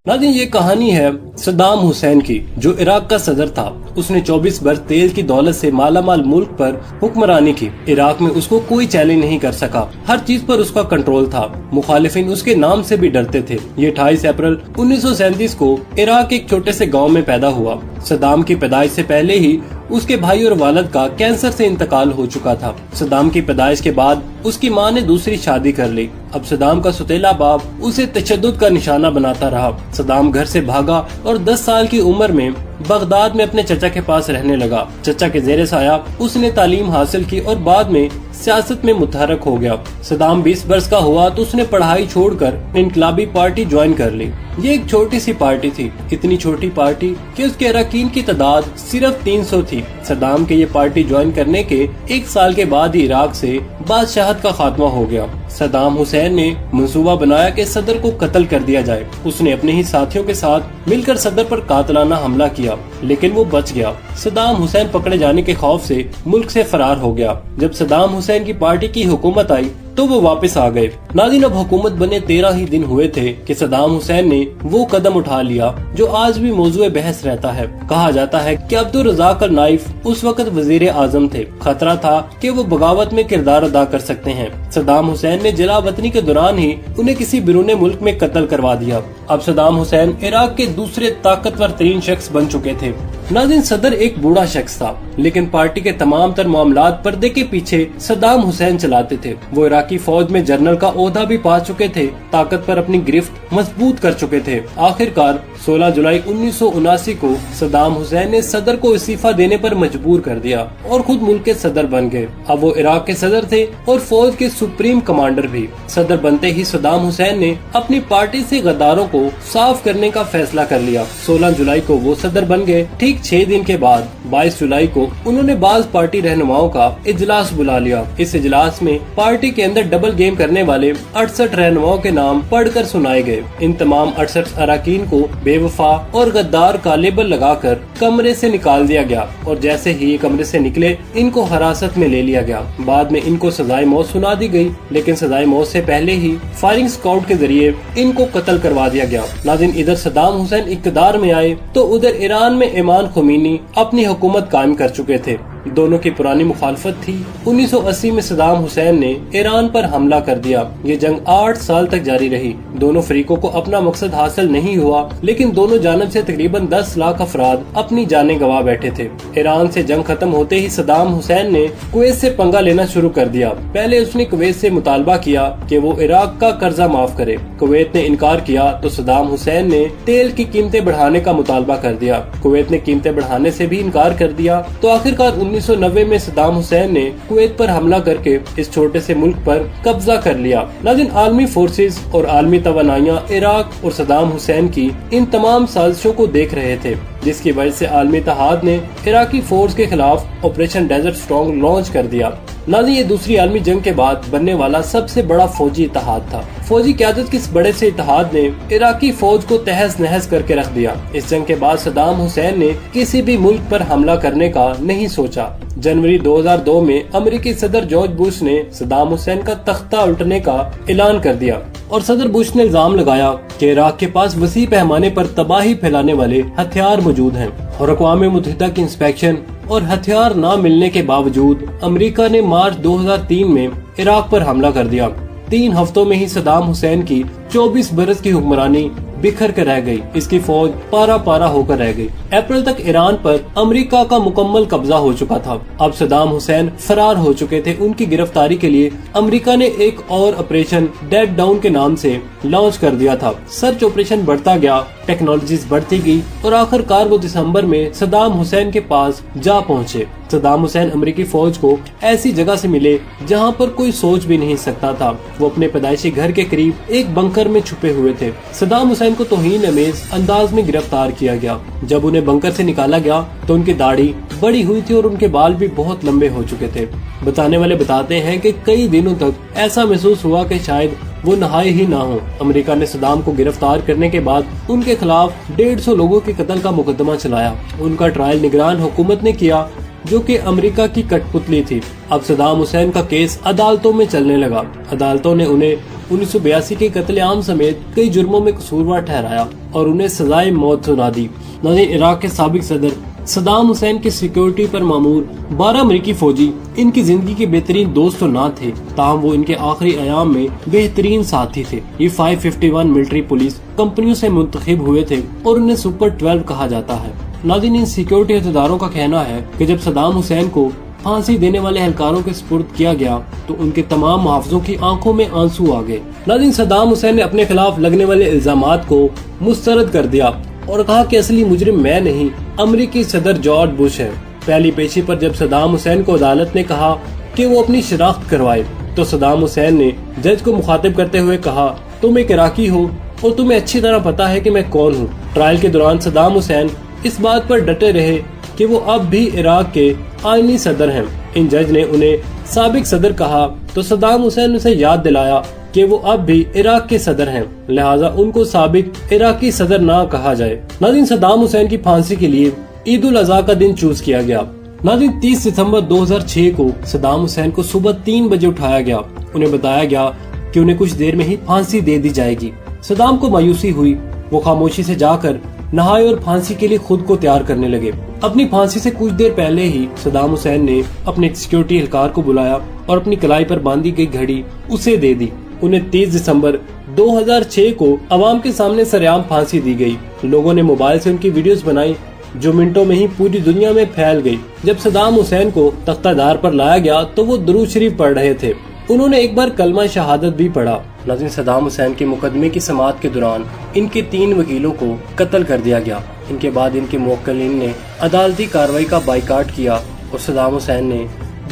नाज़रीन, ये कहानी है सद्दाम हुसैन की, जो इराक का सदर था। उसने 24 बरस तेल की दौलत से मालामाल मुल्क पर हुक्मरानी की। इराक में उसको कोई चैलेंज नहीं कर सका। हर चीज पर उसका कंट्रोल था। मुखालिफिन उसके नाम से भी डरते थे। ये 28 अप्रैल 1937 को इराक के एक छोटे से गांव में पैदा हुआ। सद्दाम की पैदाइश से पहले ही उसके भाई और वालिद का कैंसर से इंतकाल हो चुका था। सद्दाम की पैदाइश के बाद उसकी मां ने दूसरी शादी कर ली। अब सद्दाम का सुतेला बाप उसे तशद्दुद का निशाना बनाता रहा। सद्दाम घर से भागा और 10 साल की उम्र में बगदाद में अपने चचा के पास रहने लगा। चचा के जेरे साया उसने तालीम हासिल की और बाद में सियासत में मुतहरक हो गया। सद्दाम 20 वर्ष का हुआ तो उसने पढ़ाई छोड़कर इनकलाबी पार्टी ज्वाइन कर ली। ये एक छोटी सी पार्टी थी, इतनी छोटी पार्टी कि उसके अरकान की तादाद सिर्फ 300 थी। सद्दाम के ये पार्टी ज्वाइन करने के 1 साल के बाद ही इराक से बादशाहत का खात्मा हो गया। सद्दाम हुसैन ने मंसूबा बनाया कि सदर को कत्ल कर दिया जाए। उसने अपने ही साथियों के साथ मिलकर सदर पर कातलाना हमला किया, लेकिन वो बच गया। सद्दाम हुसैन पकड़े जाने के खौफ से मुल्क से फरार हो गया। जब सद्दाम हुसैन की पार्टी की हुकूमत आई तो वो वापस आ गए। नाज़रीन, अब हुकूमत बने 13 ही दिन हुए थे कि सद्दाम हुसैन ने वो कदम उठा लिया जो आज भी मौजूए बहस रहता है। कहा जाता है कि अब्दुल रज़ाक नाइफ उस वक्त वजीर आजम थे। खतरा था कि वो बगावत में किरदार अदा कर सकते हैं। सद्दाम हुसैन ने जलावतनी के दौरान ही उन्हें किसी बिरूने मुल्क में कत्ल करवा दिया। अब सद्दाम हुसैन इराक के दूसरे ताकतवर तरीन शख्स बन चुके थे। नाज़रीन, सदर एक बूढ़ा शख्स था, लेकिन पार्टी के तमाम तर मामलात पर्दे के पीछे सद्दाम हुसैन चलाते थे। वो इराकी फौज में जनरल का ओहदा भी पा चुके थे। ताकत पर अपनी गिरफ्त मजबूत कर चुके थे। आखिरकार 16 जुलाई 1979 को सद्दाम हुसैन ने सदर को इस्तीफा देने पर मजबूर कर दिया और खुद मुल्क के सदर बन गए। अब वो इराक के सदर थे और फौज के सुप्रीम कमांडर भी। सदर बनते ही सद्दाम हुसैन ने अपनी पार्टी से गद्दारों को साफ करने का फैसला कर लिया। 16 जुलाई को वो सदर बन गए। ठीक 6 दिन के बाद 22 जुलाई को उन्होंने बाज पार्टी रहनुमाओं का इजलास बुला लिया। इस इजलास में पार्टी के अंदर डबल गेम करने वाले 68 रहनुमाओं के नाम पढ़कर सुनाए गए। इन तमाम 68 अरकान को बेवफा और गद्दार का लेबल लगाकर कमरे से निकाल दिया गया और जैसे ही ये कमरे से निकले इनको हिरासत में ले लिया गया। बाद में इनको सजाए मौत सुना दी गई, लेकिन सजाए मौत से पहले ही फायरिंग स्क्वाड के जरिए इनको कत्ल करवा दिया गया। नाज़रीन, इधर सद्दाम हुसैन इक़्तिदार में आए तो उधर ईरान में इमाम खुमैनी अपनी हुकूमत कायम कर चुके थे। दोनों की पुरानी मुखालफत थी। 1980 में सद्दाम हुसैन ने ईरान पर हमला कर दिया। ये जंग 8 साल तक जारी रही। दोनों फरीकों को अपना मकसद हासिल नहीं हुआ, लेकिन दोनों जानब से तकरीबन 10 लाख अफराद अपनी जानें गंवा बैठे थे। ईरान से जंग खत्म होते ही सद्दाम हुसैन ने कुवैत से पंगा लेना शुरू कर दिया। पहले उसने कुवैत से मुतालबा किया कि वो इराक का कर्जा माफ करे। कुवैत ने इनकार किया तो सद्दाम हुसैन ने तेल की कीमतें बढ़ाने का मुतालबा कर दिया। कुवैत ने कीमतें बढ़ाने से भी इनकार कर दिया तो आखिरकार 1990 में सद्दाम हुसैन ने कुवैत पर हमला करके इस छोटे से मुल्क पर कब्जा कर लिया। नाज़रीन, आलमी फोर्सेस और आलमी तवानाइयां इराक और सद्दाम हुसैन की इन तमाम साजिशों को देख रहे थे, जिसकी वजह से आलमी इत्तेहाद ने इराकी फोर्स के खिलाफ ऑपरेशन डेजर्ट स्ट्रॉन्ग लॉन्च कर दिया। नाज़रीन, ये दूसरी आलमी जंग के बाद बनने वाला सबसे बड़ा फौजी इत्तेहाद था। फौजी क़यादत के इस बड़े से इत्तेहाद ने इराकी फौज को तहस नहस करके रख दिया। इस जंग के बाद सद्दाम हुसैन ने किसी भी मुल्क पर हमला करने का नहीं सोचा। जनवरी 2002 में अमेरिकी सदर जॉर्ज बुश ने सद्दाम हुसैन का तख्ता उल्टने का ऐलान कर दिया और सदर बुश ने इल्जाम लगाया कि इराक के पास वसी पैमाने पर तबाही फैलाने वाले हथियार मौजूद हैं और अक़वाम मुत्तहिदा की इंस्पेक्शन और हथियार न मिलने के बावजूद अमेरिका ने मार्च 2003 में इराक पर हमला कर दिया। 3 हफ्तों में ही सद्दाम हुसैन की 24 बरस की हुक्मरानी बिखर कर रह गई। इसकी फौज पारा पारा होकर रह गई। अप्रैल तक ईरान पर अमेरिका का मुकम्मल कब्जा हो चुका था। अब सद्दाम हुसैन फरार हो चुके थे। उनकी गिरफ्तारी के लिए अमेरिका ने एक और ऑपरेशन डेड डाउन के नाम से लॉन्च कर दिया था। सर्च ऑपरेशन बढ़ता गया, टेक्नोलॉजीज बढ़ती गई और आखिरकार वो दिसंबर में सद्दाम हुसैन के पास जा पहुंचे। सद्दाम हुसैन अमेरिकी फौज को ऐसी जगह से मिले जहां पर कोई सोच भी नहीं सकता था। वो अपने पैदाइशी घर के करीब एक बंकर में छुपे हुए थे। सद्दाम हुसैन को तौहीन अमेज अंदाज में गिरफ्तार किया गया। जब उन्हें बंकर से निकाला गया तो उनकी दाढ़ी बड़ी हुई थी और उनके बाल भी बहुत लंबे हो चुके थे। बताने वाले बताते हैं कि कई दिनों तक ऐसा महसूस हुआ कि शायद वो नहाए ही ना हो। अमेरिका ने सद्दाम को गिरफ्तार करने के बाद उनके खिलाफ 150 लोगों के कत्ल का मुकदमा चलाया। उनका ट्रायल निगरान हुकूमत ने किया, जो कि अमेरिका की कठपुतली थी। अब सद्दाम हुसैन का केस अदालतों में चलने लगा। अदालतों ने उन्हें 1982 के कत्ले आम समेत कई जुर्मों में कसूरवार ठहराया और उन्हें सजाए मौत सुना दी। नाज़रीन, इराक के साबिक सदर सदाम हुसैन की सिक्योरिटी पर मामूर 12 अमरीकी फौजी इनकी जिंदगी के बेहतरीन दोस्त तो ना थे, ताहम वो इनके आखिरी अयाम में बेहतरीन साथी थे। ये 551 मिलिट्री पुलिस कंपनियों से मुंतखब हुए थे और उन्हें सुपर 12 कहा जाता है। नाज़रीन, इन सिक्योरिटी अहदेदारों का कहना है कि जब सदाम हुसैन को फांसी देने वाले एहलकारों के सुपुर्द किया गया तो उनके तमाम मुहाफिजों की आंखों में आंसू आ गए। नाज़रीन, सदाम हुसैन ने अपने खिलाफ लगने वाले इल्जामात को मुस्तरद कर दिया और कहा कि असली मुजरिम मैं नहीं, अमेरिकी सदर जॉर्ज बुश है। पहली पेशी पर जब सदाम हुसैन को अदालत ने कहा कि वो अपनी शिनाख्त करवाए तो सदाम हुसैन ने जज को मुखातिब करते हुए कहा, तुम एक इराकी हो और तुम्हें अच्छी तरह पता है कि मैं कौन हूँ। ट्रायल के दौरान सदाम हुसैन इस बात पर डटे रहे कि वो अब भी इराक के आईनी सदर हैं। इन जज ने उन्हें साबिक सदर कहा तो सदाम हुसैन ने उसे याद दिलाया कि वो अब भी इराक के सदर हैं, लिहाजा उनको साबिक इराकी सदर ना कहा जाए। नाज़रीन, सदाम हुसैन की फांसी के लिए ईद उल अज़हा का दिन चूज किया गया। नाज़रीन, 30 सितंबर 2006 को सदाम हुसैन को सुबह 3 बजे उठाया गया। उन्हें बताया गया कि उन्हें कुछ देर में ही फांसी दे दी जाएगी। सदाम को मायूसी हुई, वो खामोशी से जाकर नहाए और फांसी के लिए खुद को तैयार करने लगे। अपनी फांसी से कुछ देर पहले ही सदाम हुसैन ने अपने सिक्योरिटी एहलकार को बुलाया और अपनी कलाई पर बांधी गई घड़ी उसे दे दी। उन्हें 30 दिसंबर 2006 को अवाम के सामने सरेआम फांसी दी गई। लोगों ने मोबाइल से उनकी वीडियोस बनाई जो मिनटों में ही पूरी दुनिया में फैल गई। जब सदाम हुसैन को तख्तादार पर लाया गया तो वो दुरूद शरीफ पढ़ रहे थे। उन्होंने एक बार कलमा शहादत भी पढ़ा। नाज़रीन, सदाम हुसैन के मुकदमे की समाअत के दौरान इनके 3 वकीलों को कत्ल कर दिया गया। इनके बाद इनके मुवक्किलीन ने अदालती कार्रवाई का बाइकाट किया और सदाम हुसैन ने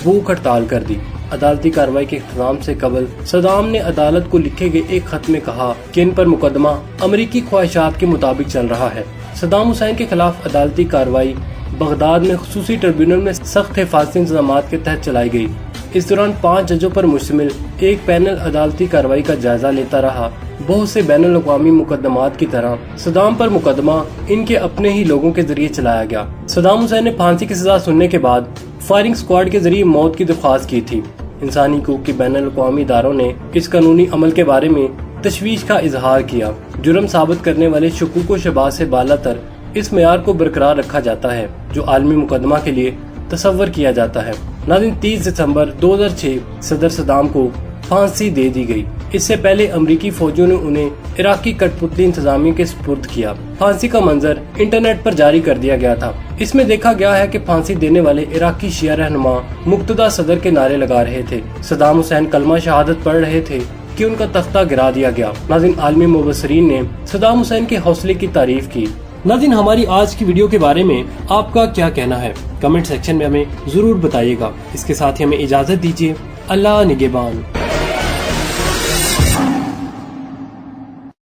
भूख हड़ताल कर दी। अदालती कार्रवाई के इख्तिताम से कबल सदाम ने अदालत को लिखे गए एक खत में कहा कि इन पर मुकदमा अमरीकी ख्वाहिशात के मुताबिक चल रहा है। सदाम हुसैन के खिलाफ अदालती कार्रवाई बगदाद में खुसूसी ट्रिब्यूनल में सख्त हिफाजती इंतजामात के तहत चलाई गई। इस दौरान 5 जजों पर मुश्तमिल एक पैनल अदालती कार्रवाई का जायजा लेता रहा। बहुत से बैनुल अक़वामी मुकदमात की तरह सदाम पर मुकदमा इनके अपने ही लोगों के जरिए चलाया गया। सदाम हुसैन ने फांसी की सजा सुनने के बाद फायरिंग स्क्वाड के जरिए मौत की दरख्वास्त की थी। इंसानी हकूक़ के बैनुल अक़वामी इदारों ने इस कानूनी अमल के बारे में तशवीश का इजहार किया। जुर्म साबित करने वाले शुकूक व शबाह से बालातर इस मेयार को बरकरार रखा जाता है जो आलमी मुकदमा के लिए तसव्वुर किया जाता है। नाज़रीन, 30 दिसंबर 2006 सदर सदाम को फांसी दे दी गई। इससे पहले अमरीकी फौजियों ने उन्हें इराकी कठपुतली इंतजामिया के सुपुर्द किया। फांसी का मंजर इंटरनेट पर जारी कर दिया गया था। इसमें देखा गया है कि फांसी देने वाले इराकी शिया रहनुमा मुक्तदा सदर के नारे लगा रहे थे। सदाम हुसैन कलमा शहादत पढ़ रहे थे कि उनका तख्ता गिरा दिया गया। नाज़रीन, आलमी मुबस्सिरीन ने सदाम हुसैन के हौसले की तारीफ की। नाज़रीन, हमारी आज की वीडियो के बारे में आपका क्या कहना है? कमेंट सेक्शन में हमें जरूर बताइएगा। इसके साथ ही हमें इजाजत दीजिए। अल्लाह निगहबान।